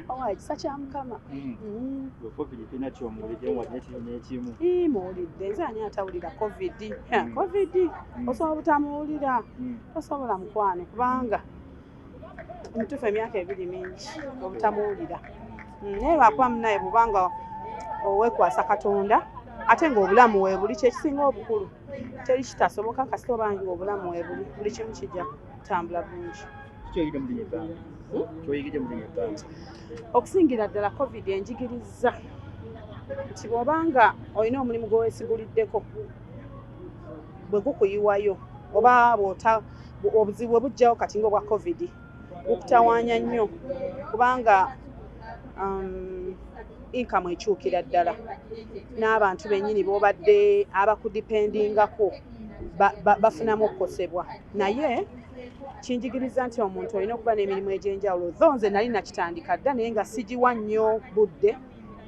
owa ekisa kya Mukama. Covid tinakyo muwulidde wadde n'ekimu. Muwulidde nze ani atawulira Covid. Covid osobola butamuwulira tosobola mukwano kubanga omutuufu emyaka ebiri mingi obutamuwulira. Naye lwakuba munaye bubanga oweekwasa Katonda ate ng'obulamu weebuli kyekisinga obukulu. Teri kitasoboka kasita obange obulamu weebuli buli kimu kijja kutambula bulungi. Kyoyigidde mu ebbanga. Okusingira ddala Covid enjigiriza nti bw'obanga olina omulimu gw'oweesiguliddeko bwe gukuyiwayo oba obuzibu bwe bujjawo kati ng'obwa Covid bukutawaanya nnyo kubanga income ekyukira ddala n'abantu bennyini b'obadde abakudipendingako bafunamu okukosebwa. Naye kinjigiriza nti omuntu olina okuba n'emirimu egy'enjawulo. Tho nze nali nakitandika dda naye nga sigiwa nnyo budde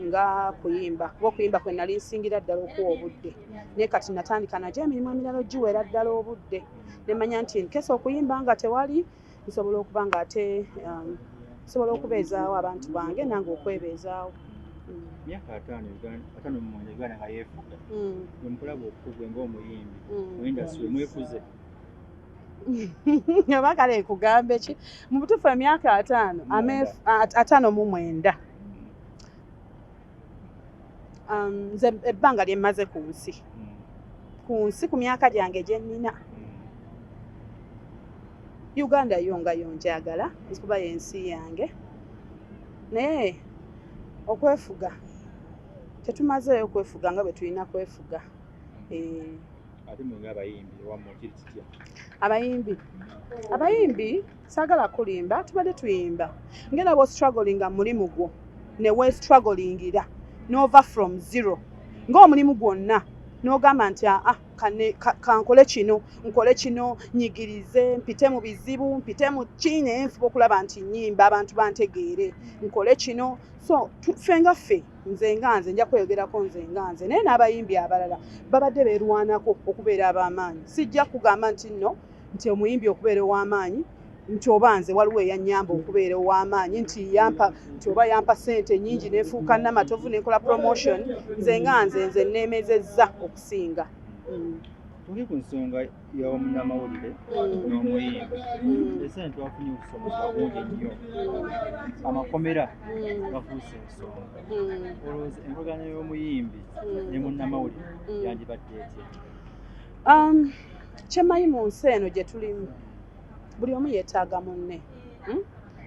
nga kuyimba kuba okuyimba kwe nali nsingira ddala okuwa obudde. Naye kati natandika nagyo emirimu emirala ogiwera ddala obudde. Ne manya nti nkesa okuyimba nga tewali nsobola okuba nga ate nsobola okubeezaawo abantu bange nange okwebeezaawo. Myaka 5 mu mwenda Uganda nga yeefuga. Mkulaba okugwe ng'omuyimbi mu industry mwekuze. Oba kale kugambe ki mu butuufu emyaka 5 mu mwenda nze ebbanga lye mmaze ku nsi ku myaka gyange gye nnina Uganda yo nga yonjagala kuba y'ensi yange naye okwefuga tetumazeeyo kwefuga nga bwe tulina kwefuga. Ate mwe ng'abayimbi wamu kiri kitya? Abayimbi saagala kulimba tubadde tuyimba ngenda bwo strugglinga mulimu gwo ne we strugglingira n'ova from zero ng'omulimu gwonna n'ogamba nti kankole kino nkole kino nyigirize mpite mu bizibu mpite mu ki naye nfuba okulaba nti nnyimba abantu bantegeere nkole kino. So ffe nga ffe nze nja kweyogerako nze naye n'abayimbi abalala babadde beerwanako okubeera ab'amaanyi. Sijja kugamba nti omuyimbi okubeera ow'amaanyi nti oba nze waliwo eyannyamba okubeera ow'amaanyi nti oba yampa ssente nnyingi neefuuka namatovu nekola promotion. Nze neemezezza okusinga. Tuli ku nsonga y'omunnamawulire n'omuyimbi. Esente twafunye okusomesa bungi nnyo. Amakomera gafuuse ensonga. Olowooza enkolagana y'omuyimbi ne munnamawulire yandibadde etya? Kyemmanyi mu nsi eno gye tulimu buli omu yeetaaga munne.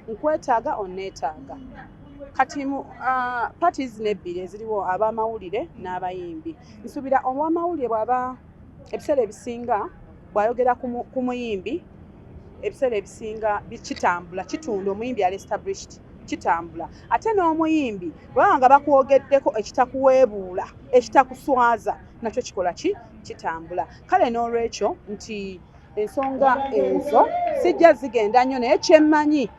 Nkwetaaga onneetaaga. Kati parties n'ebbiri eziriwo ab'amawulire n'abayimbi. Nsuubira ow'amawulire bw'aba ebiseera ebisinga bw'ayogera ku muyimbi ebiseera ebisinga kitambula kitunda omuyimbi ali established kitambula. Ate n'omuyimbi bw'abanga nga bakwogeddeko ekitakuweebuula ekitakuswaza nakyo kikola kitambula. Kale n'olwekyo nti ensonga ezo sijja zigenda nnyo naye kyemmanyi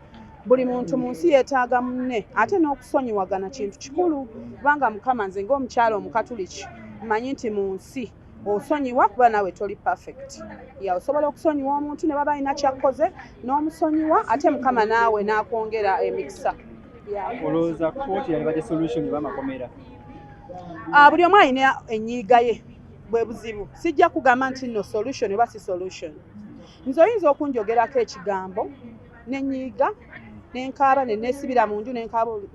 buli muntu mu nsi yeetaaga munne ate n'okusonyiwagana kintu kikulu kubanga Mukama nze ng'omukyala Omukatuliki mmanyi nti mu nsi osonyiwa kuba naawe toli perfect. Osobola okusonyiwa omuntu ne baba alina kyakkoze n'omusonyiwa ate Mukama naawe n'akwongera emikisa. Olowooza kkooti yalibadde solution b'amakomera? Buli omu alina ennyiiga ye bwe buzibu. Sijja kugamba nti no solution oba si solution. Nze oyinza okunjogerako ekigambo n'ennyiiga nenkaaba ne neesibira mu nju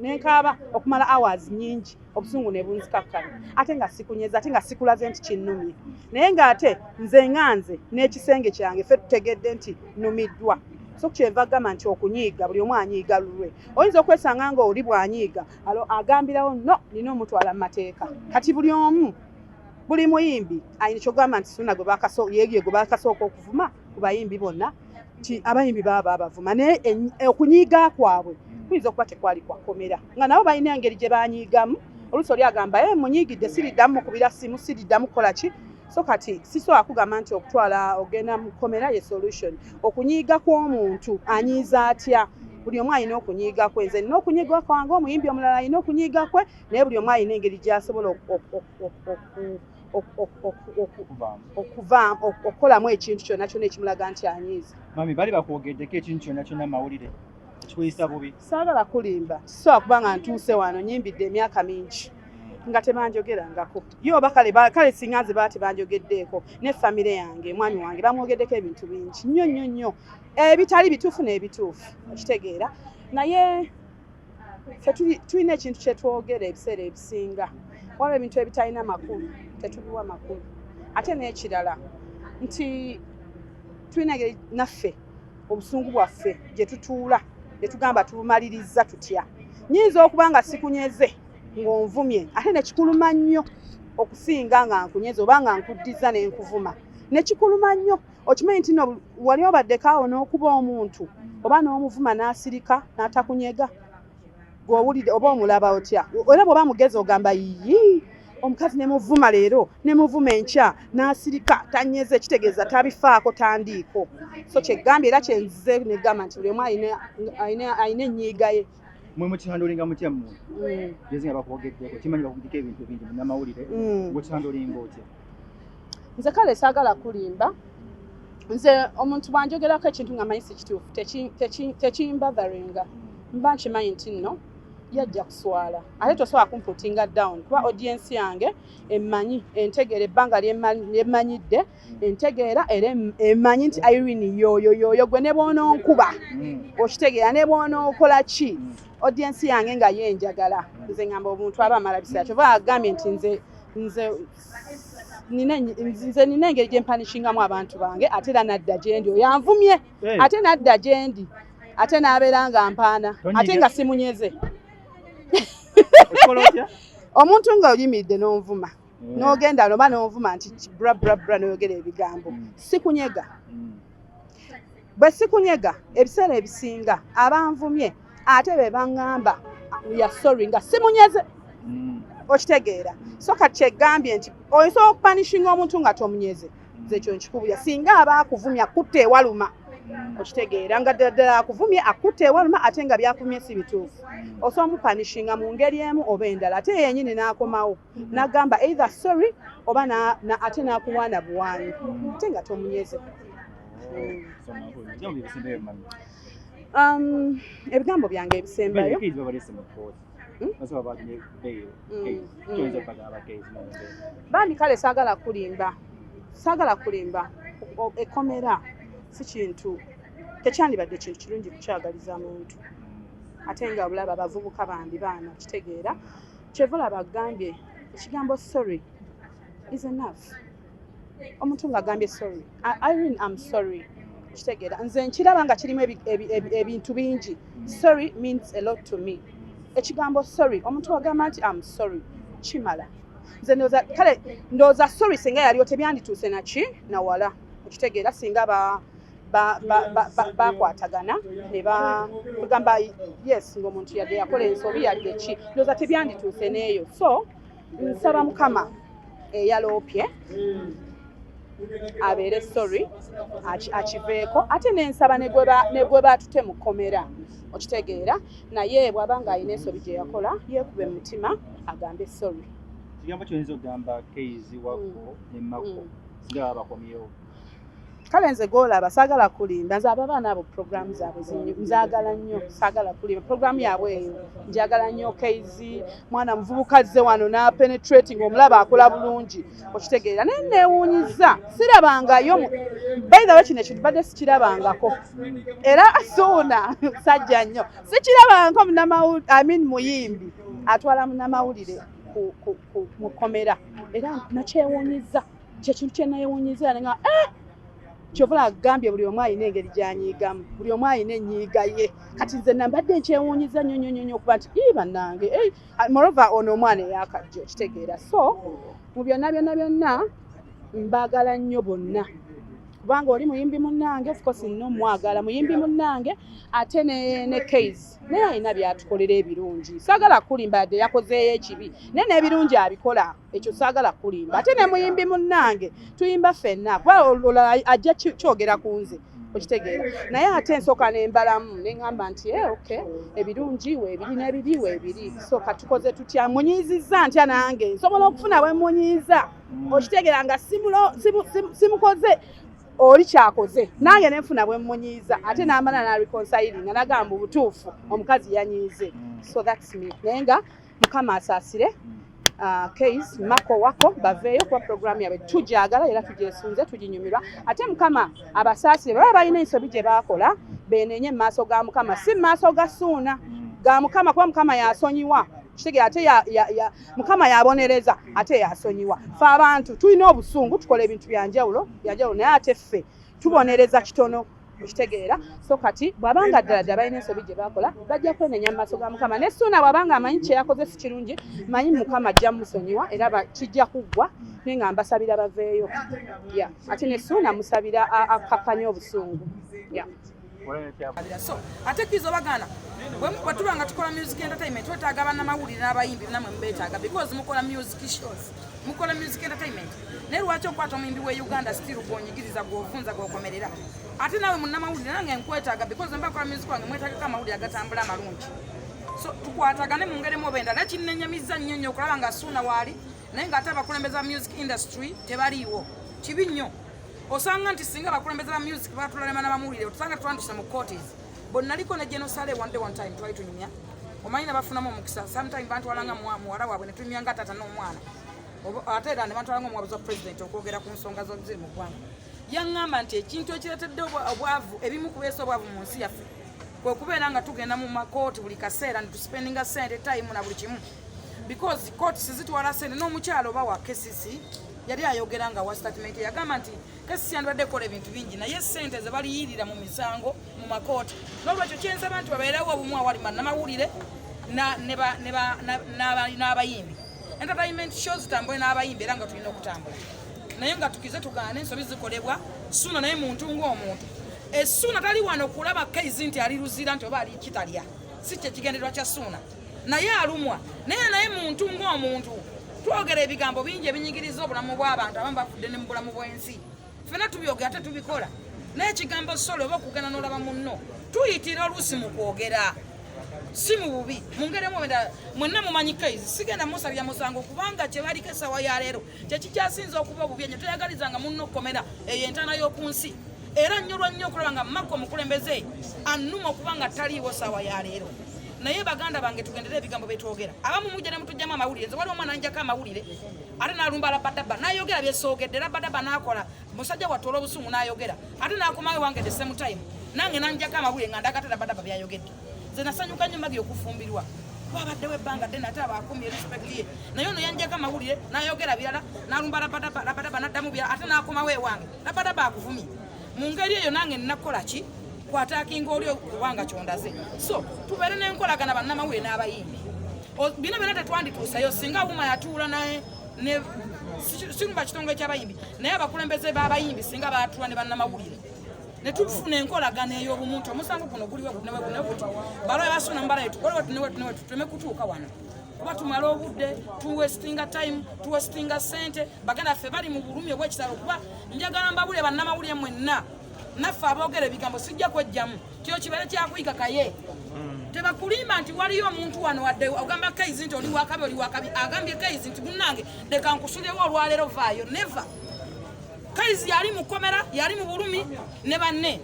nenkaaba okumala hours nnyingi obusungu ne bunzikakkana ate nga sikunyeza ate nga sikulaze nti kinnumye naye ng'ate nze n'ekisenge kyange ffe tutegedde nti nnumiddwa. So kyenva gamba nti okunyiiga buli omu anyiiga lulwe. Oyinza okwesanga nga oli bw'anyiiga agambirawo no nina omutwala mu mateeka. Kati buli muyimbi ayina kyogamba nti suna gwe bakasooka okuvuma ku bayimbi bonna nti abayimbi baba abavuma naye okunyiiga kwabwe kuyinza okuba tekwali kwakomera nga nabo balina engeri gye banyiigamu. Oluusi oli agamba munyiigidde siriddamu mukubira simu siriddamu kukola ki. So kati sisobola kugamba nti okutwala ogenda mu kkomera ye solution. Okunyiiga kw'omuntu anyiiza atya? Buli omu alina okunyiiga kwe. Nze nina okunyiiga kwange omuyimbi omulala alina okunyiiga kwe naye buli omu alina engeri gy'asobola okukolamu ekintu kyonna kyonna ekimulaga nti anyiiza. Mami bali bakwogeddeko ekintu kyonna kyonna mawulire? kikuyisa bubi saagala kulimba kisobola kuba nga ntuuse wano nyimbidde emyaka mingi nga tebanjogerangako yo oba kale singa nze baati banjogeddeeko ne famire yange mwami wange bamwogeddeko ebintu bingi nnyo ebitali bituufu n'ebituufu okitegeera naye ffe tulina ekintu kye twogera ebiseera ebisinga waliwo ebintu ebitalina makulu tetubiwa makulu ate n'ekirala nti tulina engeri naffe obusungu bwaffe gye tutuula ne tugamba tubumaliriza tutya nnyinza okuba nga sikunyeze ng'onvumye ate ne kikuluma nnyo okusinga nga nkunyeze oba nga nkuddiza ne nkuvuma ne kikuluma nnyo okimanyi nti no wali obaddeko awo n'okuba omuntu oba n'omuvuma n'asirika n'atakunyega gw'owulidde oba omulaba otya era bw'oba mugezi ogamba yiyi omukazi ne muvuma leero ne muvuma enkya n'asirika tanyeze kitegeeza tabifaako tandiiko so kyegambye era kyenzize ne gamba nti buli omu ayina ennyiiga ye mwe mukihandulinga mutya mmwe gezi nga bakwogeddeko kimanyi bakugidiko ebintu bingi munnamawulire bwekihandulinga otya nze kale saagala kulimba nze omuntu bwanjogerako ekintu nga manyi si kituufu tekimbatharinga mba nkimanyi nti nno yajja kuswala ate tosobola kumputinga down kuba audience yange emanyi entegeera ebbanga lyemmanyidde entegeera era emanyi nti Irene yoyo gwe ne bw'ononkuba okitegeera ne bw'onookola ki audience yange nga yenjagala nze ngamba omuntu aba amala biseera kyova agambye nti nze nina engeri gye mpanishingamu abantu bange ate era nadda gyendi oyo anvumye ate nadda gyendi ate n'abeera nga mpaana ate nga simunyeze omuntu nga oyimiridde n'onvuma n'ogenda oba n'onvuma nti bra n'oyogera ebigambo sikunyega bwe sikunyega ebiseera ebisinga abanvumye ate be baŋŋamba ya sorry nga simunyeze okitegeera so kati kyegambye nti oyinza okupanishinga omuntu nga tomunyeze nze ekyo nkikubulya singa aba akuvumya akutta ewaluma okitegeera nga ddala akuvumye akutta ewaluma ate nga byakuvumye si bituufu osobola omupanishinga mu ngeri emu oba endala ate yennyini n'akomawo n'agamba either sorry oba ate n'akuwaana buwaanyi ate nga tomunyeze ebigambo byange ebisembayo bambi kale saagala kulimba ekomera si kintu tekyandibadde kintu kirungi kukyagaliza muntu ate nga bulaba abavubuka bambi baana kitegeera kyevula bagambye ekigambo sorry is enough omuntu ng'agambye sorry Irene I'm sorry kitegeera nze nkiraba nga kirimu ebintu bingi sorry means a lot to me ekigambo sorry omuntu wagamba nti I'm sorry kimala nze ndowooza sorry singa yaliwo tebyandituuse naki nawala okitegeera singa bakwatagana ne bagamba yes ng'omuntu yadde yakola ensobi yadde ki ndowooza tebyandituuse n'eyo so nsaba mukama eyaloopye abeere sorry akiveeko ate nensaba ne gwe baatute mu kkomera okitegeera naye bw'aba nga alina ensobi gye yakola yeekube mu mutima agambe sorry kigambo kyoyinza okugamba keizi wakko ne makko singa babakomyewo kale nze gw'olaba saagala kulimba nze abo abaana abo programu zaabwe nzaagala nnyo saagala kulimba programu yaabwe eyo njagala nnyo keizi mwana muvubuka azze wano n'apenetrating omulaba akola bulungi okitegeera naye neewuunyiza sirabangayo by the way kino ekintu badde sikirabangako era suuna sajja nnyo sikirabangako muyimbi atwala munnamawulire mu kkomera era nakyewuunyiza kyekintu kye neewuunyiza nga kyovula agambye buli omu alina engeri gy'anyiigamu buli omu alina ennyiiga ye kati nze nambadde nkyewuunyiza nnyo okuba nti bannange moreover ono omwana eyakajja okitegeera so mu byonna mbaagala nnyo bonna kubanga oli muyimbi munnange of course nno mwagala muyimbi munnange ate ne case naye alina byatukolera ebirungi saagala kulimba yadde yakozeeyo ekibi naye n'ebirungi abikola ekyo saagala kulimba ate ne muyimbi munnange tuyimba ffenna kuba olala ajja kyogera ku nze okitegeera naye ate nsooka nembalamu neŋŋamba nti okay ebirungi weebiri n'ebibi weebiri so katukoze tutya munyiizizza ntya nange nsobola okufuna bwe munyiiza okitegeera nga simukoze oli kyakoze nange nenfuna bwe mmunyiiza ate n'amala na reconciling nga nagamba obutuufu omukazi yanyiize so that's me naye nga mukama asaasire case mako wako baveeyo kuba programu yabe tujagala era tugyesunze tuginyumirwa ate mukama abasaasire baba balina ensobi gye baakola benenye mu maaso ga mukama si mu maaso ga Suuna ga mukama kuba mukama yasonyiwa kitegera ate mukama yabonereza ate yasonyiwa fe abantu tulina obusungu tukola ebintu byanjawulo naye ate ffe tubonereza kitono okitegeera so kati bwabanga ddala balina ensobi gye bakola bajja kwenenya mu maaso ga mukama ne Suuna bwabanga amanyi kye yakoze si kirungi manyi mukama ajja musonyiwa era kijja kuggwa naye nga mbasabira baveeyo ate ne Suuna musabira akakkanya obusungu so ate kizo bagana bwe tubanga tukola music entertainment twetaaga bannamawulire n'abayimbi namwe mbeetaaga because mukola music shows mukola music entertainment naye lwaki okwata omuyimbi we Uganda still gwonyigiriza gw'ofunza gw'okomerera ate nawe munnamawulire nange nkwetaaga because mbakola music wange mwetaagako amawulire agatambula amalungi so tukwatagane mu ngeri muba endala kinnenyamiza nnyo okulaba nga Suuna waali naye ng'ate abakulembeze ba music industry tebaliiwo kibi nnyo osanga nti singa bakulembeze ba music batulema n'abamawulire otusanga twanduse mu courts bonna liko ne genocide one time twali tunyumya omanyi ne bafunamu omukisa sometimes bantu walanga muwala waabwe ne tunyumya nga tata n'omwana ate era ne bantu walanga omuwabuzi wa president okwogera ku nsonga ziri mu ggwanga yaŋŋamba nti ekintu ekireetedde obwavu ebimu kubeesa obwavu mu nsi yaffe kwe kubeera nga tugenda mu makooti buli kaseera ne tuspendinga sente time na buli kimu because court sizitwala sente n'omukyalo oba wa KCC yali ayogera nga wa statement yagamba nti KCC yandibadde kola ebintu bingi naye sente ze baliyirira mu misango mu makooti n'olwekyo kyensaba nti babeerewo obumu awali bannamawulire n'abayimbi entertainment shows zitambule n'abayimbi era nga tulina okutambula naye nga tukize tugaane ensobi zikolebwa Suuna naye muntu ng'omuntu Suuna tali wano kulaba case nti ali luzira nti oba ali kitalya si kye kigendererwa kya Suuna naye alumwa naye muntu ng'omuntu twogera ebigambo bingi ebinyigiriza obulamu bw'abantu abamu bafudde ne mu bulamu bw'ensi ffenna tubyogera ate tubikola naye ekigambo solo oba okugenda n'olaba munno tuyitira oluusi mu kwogera si mu bubi mu ngeri mwenna mumanyi case sigenda musabya musango kubanga kye baliko essaawa ya leero kyekikyasinza okuba obubi enyo toyagalizanga munno okkomera eyo entaana y'oku nsi era nnyolwa nnyo okulaba nga Mako omukulembeze annuma okubanga taliiwo essaawa ya leero naye baganda bange tugendere ebigambo byetwogera abamu mujja ne mutujjamu amawulire nze waliwo omwana anjako amawulire ate n'alumba labadaba n'ayogera byesoogedde labadaba n'akola musajja watoola obusungu n'ayogera ate n'akomawe wange the same time nange nanjako amawulire nga ndagate labadaba byayogedde nze nasanyuka nnyo magi okufumbirwa wabaddewo ebbanga ddene ate abaakumye respect ye naye ono yanjako amawulire n'ayogera birala n'alumba labadaba n'addamu birala ate n'akomawo ewange labadaba akuvumye mu ngeri eyo nange nnakola ki kwatakinga oli kubanga kyondaze so tubeere n'enkolagana bannamawulire n'abayimbi bino byonna tetwandituusayo singa Buma yatuula naye sirumba kitongole ky'abayimbi naye abakulembeze b'abayimbi singa baatuula ne bannamawulire ne tufuna enkolagana ey'obumuntu omusango guno guliwe guneweguti balo basuuna mbala yetukolewe tunewetu tuleme kutuuka wano kuba tumala obudde tuwestinga time tuwestinga sente baganda ffe bali mu bulumi obw'ekitalo kuba njagala mbabulire bannamawulire mwenna naffe aboogera ebigambo sijja kwejjamu kyo kibeere kyakuyiga kaye tebakulimba nti waliyo omuntu wano wadde ogamba Kaizi nti oli wakabi agambye Kaizi nti munnange leka nkusulewo olwaleero vaayo neva Kaizi yali mu kkomera yali mu bulumi ne banne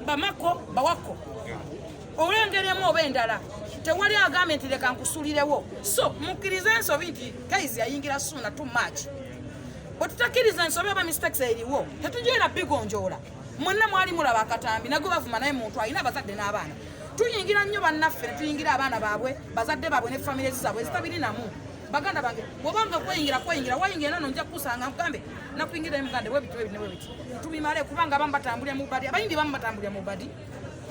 bamako bawako olengeremu oba endala tewali agambye nti leka nkusulirewo so mukkiriza ensobi nti Kaizi yayingira Suuna too much bwe tutakkiriza ensobi oba mistakes eriwo tetugiira bigonjoola mwenna mwali mulaba akatambi nagwe bavuma naye muntu alina abazadde n'abaana tuyingira nnyo bannaffe ne tuyingira abaana baabwe bazadde baabwe ne famire zaabwe zitabirinamu baganda bange bwobanga kweyingira wayingira nano nja kusanga nkambe nakuyingira emugande webiti tubimale kubanga abamu batambulira mu badi abayimbi bamu batambulira mu badi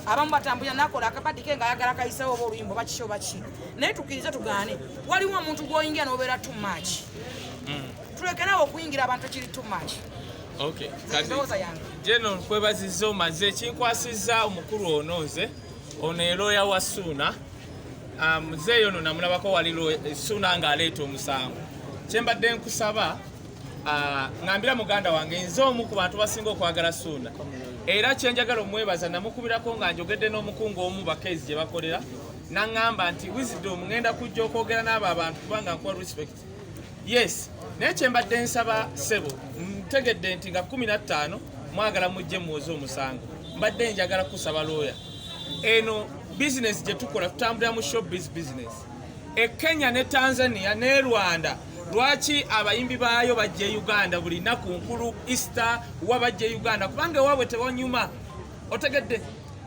abamu batambulira nakola akabadi ke nga ayagala kayisewo oba oluyimbo bakisho baki naye tukkirize tugaane waliwo omuntu gw'oyingira n'obeera too much tulekerawo okuyingira abantu ekiri too much. Okay. Jeno nkwebaziza omaze kinkwasizza omukulu ono nze ono eroya wa Suuna muzeeyo ono namulabako wali Suuna ng'aleeta omusango kyembadde nkusaba ngambira muganda wange nze omu ku bantu basinga okwagala Suuna era kyenjagala omwebaza namukubirako nga njogedde n'omukungu omu bakezi gye bakolera naŋŋamba nti Wisdom ngenda kujja okwogera n'abo abantu kubanga nkuwa respect yes naye kyembadde nsaba ssebo ntegedde nti nga 15 mwagala mujje muwoze omusango mbadde njagala kusaba lawyer eno business gye tukola tutambulira mu showbiz business Kenya ne Tanzania ne Rwanda lwaki abayimbi baayo bajje Uganda buli naku nkulu Easter wabajje Uganda kubanga waabwe tebonyuma otegedde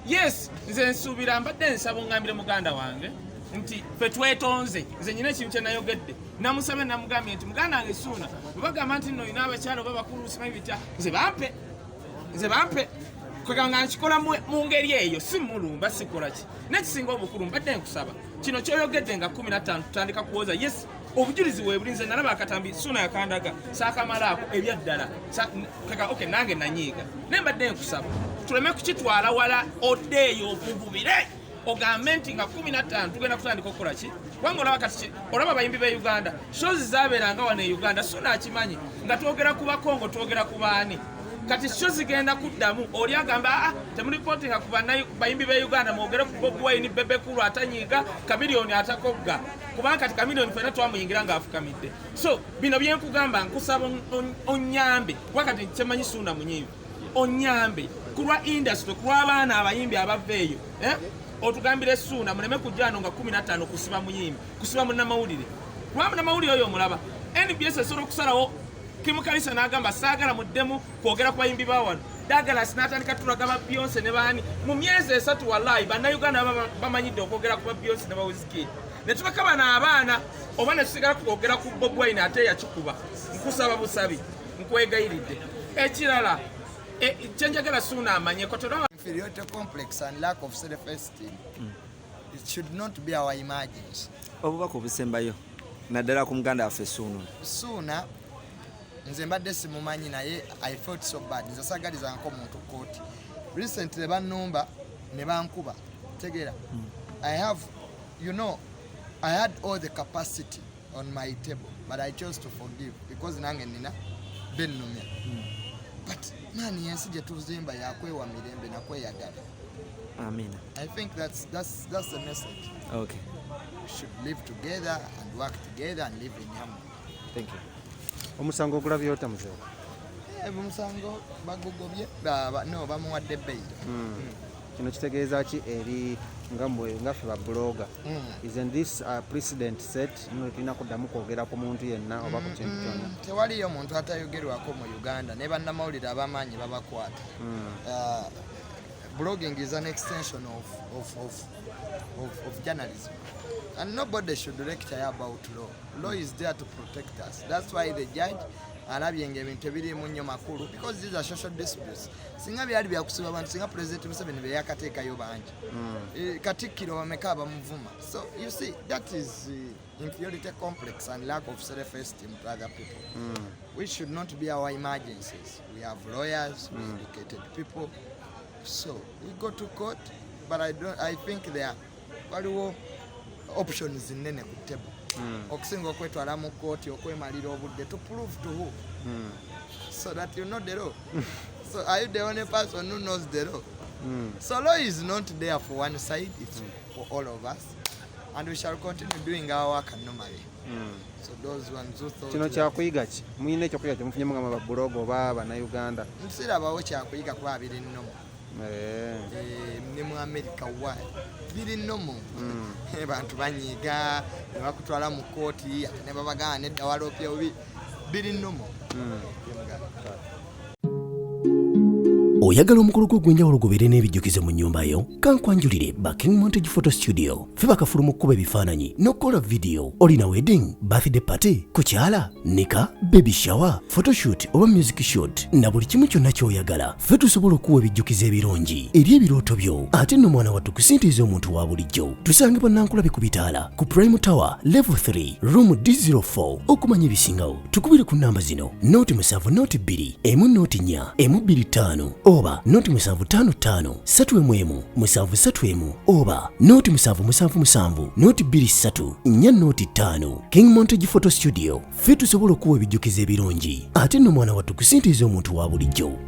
yes nze nsuubira mbadde nsaba ngambire muganda wange nti fe twetonze nze nyina ekintu kye nayogedde namusabe namugambye nti muganda wange Ssuuna bagamba nti nno ina abakyalo babakulu simanyi bitya nze bampe kweganga nkikola mu ngeri eyo si mulumba sikola ki nekisinga obukulu mbadde nkusaba kino kyoyogedde nga 15 tutandika kuwoza yes obujulizi webulinze nalaba akatambi Ssuuna yakandaga saakamalaako ebyaddala okay nange nanyiiga nembadde nkusaba tuleme kukitwala wala oddeeyo okugubire ogambe nti nga 15 tugenda kutandika okukola ki wanga olaba kati olaba abayimbi be Uganda shows zabeeranga wano e Uganda Ssuuna akimanyi nga twogera ku Bakongo twogera ku baani kati shows zigenda kuddamu oli agamba temulipootinga ku bayimbi be Uganda mwogere ku Bobi Wine Bebe Cool atanyiiga Chameleone atakogga kubanga kati Chameleone fena twamuyingira ng'afukamidde so bino byenkugamba nkusaba onyambe wakati kyemanyi Ssuuna munyiivu onyambe kulwa industry kulwa abaana abayimbi abaveeyo otugambire Ssuuna muleme kujjano nga 15 kusiba muyimbi kusiba munnamawulire kulwa munnamawulire oyo omulaba NBS esobola okusalawo Kim Kalisa n'agamba saagala muddemu kwogera ku bayimbi bawano Douglas n'atandika tulaga ba Beyonce ne baani mu myezi 3 wallahi bannayuganda bamanyidde okwogera ku ba Beyonce ne ba Wizkid ne tubakaba n'abaana oba ne tusigala kwogera ku Bobi Wine ate yakikuba nkusaba busabi nkwegayiridde ekirala kyenjagala Ssuuna amanye kotola inferiority complex and lack of self-esteem it should not be our emergency obubaka obusembayo naddala ku muganda waffe Ssuuna nze mbadde simumanyi naye I felt so bad nze sagalizanko omuntu kooti recently bannumba ne bankuba tegeera I have I had all the capacity on my table but I chose to forgive because nange nina bennumya but mani yensi gye tuzimba yakwewa mirembe nakweyagala amina I think that's the message okay we should live together and work together and live in harmony thank you omusango ogulabye ota muzeewo omusango bagugobye bamuwadde bbeeyi kino kitegeeza ki eri ngaffe ba blogger isn't this precedent set nno tulina kuddamu kwogera ku muntu yenna oba ku kintu kyonna tewaliyo muntu atayogerwako mu Uganda ne bannamawulire ab'amaanyi babakwata blogging is an extension of journalism and nobody should lecture about law is there to protect us that's why the judge alabye ng'ebintu ebirimu nnyo makulu because these are social disputes singa byali byakusiba abantu singa President Museveni bye yakateekayo bangi Katikkiro bameka abamuvuma so you see that is inferiority complex and lack of self-esteem to other people we should not be our emergencies we have lawyers we educated people so we go to court but I think there waliwo options nnene ku table okusinga okwetwala mu kooti okwemalira obudde to prove to who so that you know the law so are you the only person who knows the law so law is not there for one side it's for all of us and we shall continue doing our work normally so those ones who thought kino kyakuyiga ki muyina ekyokuyiga kyemufunyemu nga babuloga oba bannayuganda nsirabawo kyakuyiga kuba biri nnomo ne mu America wa biri nnomo bantu banyiga ne bakutwala mu kooti ate ne babagana nedda walopye obi biri nnomo oyagala omukolo gw'ogwenjawulo gubeere n'ebijjukizo mu nnyumba yo kankwanjulire ba King Montage Photo Studio fe bakafulu mu kkuba ebifaananyi n'okukola vidiyo olina wedding birthday party kukyala nika baby shower photoshoot oba music shoot na buli kimu kyonna ky'oyagala fe tusobola okuwa ebijjukizo ebirungi eri ebirooto byo ate nno mwana wattu kusintiiza omuntu wa bulijjo tusange bannankulabe ku bitaala ku Prime Tower level 3 room D04 okumanya ebisingawo tukubire ku nnamba zino noti 7 noti 2 emu noti 4 emu 25 oba noti 755 7 7 oba noti 777 noti 23 4 noti 5 King Montage Photo Studio fe tusobola okuwa ebijjukizo ebirungi ate nno mwana wattu kusintiiza omuntu wa bulijjo